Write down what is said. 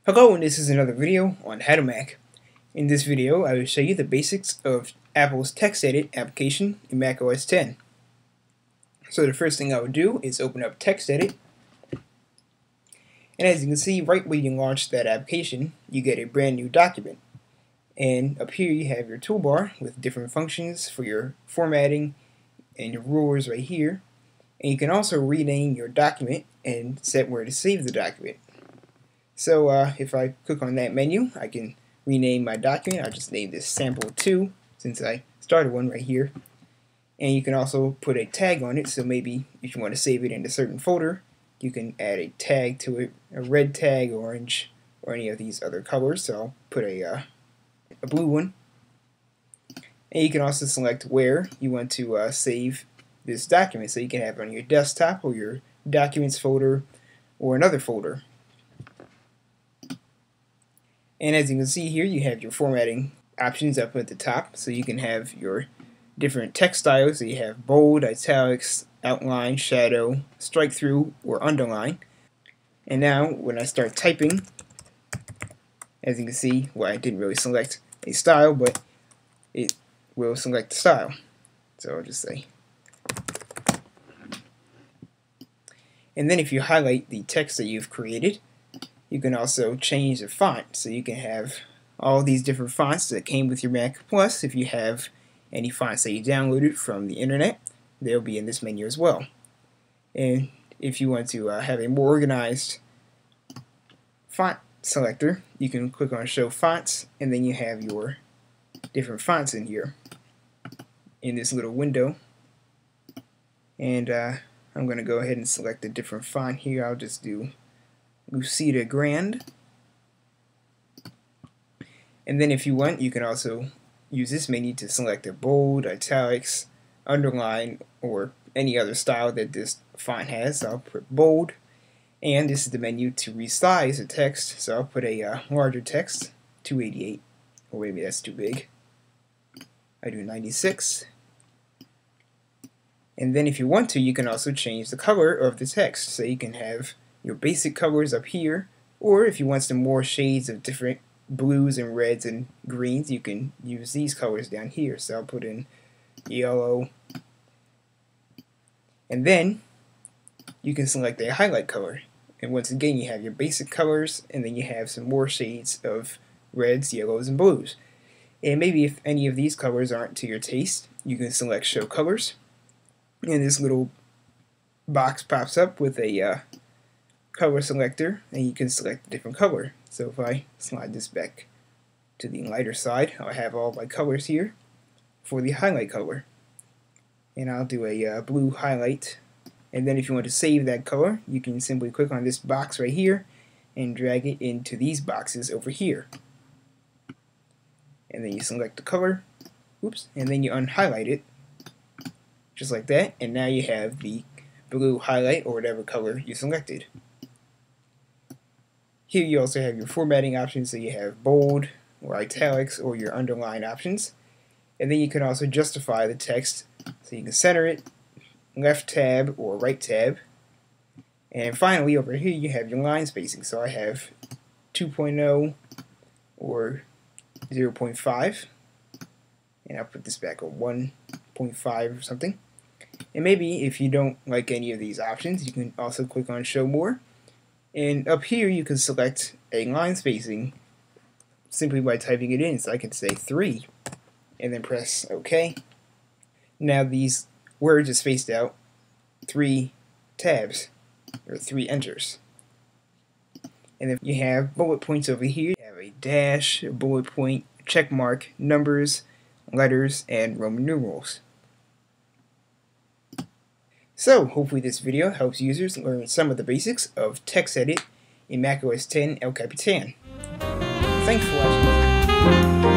Hello, and this is another video on How to Mac. In this video, I will show you the basics of Apple's TextEdit application in Mac OS X. So the first thing I would do is open up TextEdit. And as you can see, right when you launch that application, you get a brand new document. And up here you have your toolbar with different functions for your formatting and your rulers right here. And you can also rename your document and set where to save the document. So if I click on that menu, I can rename my document. I'll just name this Sample 2 since I started one right here. And you can also put a tag on it, so maybe if you want to save it in a certain folder, you can add a tag to it, a red tag, orange, or any of these other colors. So I'll put a blue one. And you can also select where you want to save this document, so you can have it on your desktop or your documents folder or another folder. And as you can see here, you have your formatting options up at the top, so you can have your different text styles. So you have bold, italics, outline, shadow, strike through, or underline. And now when I start typing, as you can see, well, I didn't really select a style, but it will select the style. So I'll just say. And then if you highlight the text that you've created, you can also change the font, so you can have all these different fonts that came with your Mac. Plus, if you have any fonts that you downloaded from the internet, they'll be in this menu as well. And if you want to have a more organized font selector, you can click on Show Fonts, and then you have your different fonts in here in this little window. And I'm going to go ahead and select a different font here. I'll just do Lucida Grand. And then if you want, you can also use this menu to select a bold, italics, underline, or any other style that this font has. So I'll put bold. And this is the menu to resize the text. So I'll put a larger text, 288. Or maybe that's too big. I do 96. And then if you want to, you can also change the color of the text. So you can have your basic colors up here, or if you want some more shades of different blues and reds and greens, you can use these colors down here. So I'll put in yellow, and then you can select a highlight color, and once again you have your basic colors, and then you have some more shades of reds, yellows, and blues. And maybe if any of these colors aren't to your taste, you can select Show Colors, and this little box pops up with a color selector, and you can select a different color. So if I slide this back to the lighter side, I'll have all my colors here for the highlight color. And I'll do a blue highlight. And then if you want to save that color, you can simply click on this box right here and drag it into these boxes over here. And then you select the color, oops, and then you unhighlight it, just like that, and now you have the blue highlight or whatever color you selected. Here you also have your formatting options, so you have bold or italics or your underline options. And then you can also justify the text, so you can center it, left tab or right tab. And finally over here you have your line spacing, so I have 2.0 or 0.5, and I'll put this back on 1.5 or something. And maybe if you don't like any of these options, you can also click on Show More. And up here you can select a line spacing simply by typing it in. So I can say 3 and then press OK. Now these words are spaced out 3 tabs or 3 enters. And then you have bullet points over here. You have a dash, a bullet point, check mark, numbers, letters, and Roman numerals. So, hopefully this video helps users learn some of the basics of TextEdit in Mac OS X El Capitan. Thanks for watching.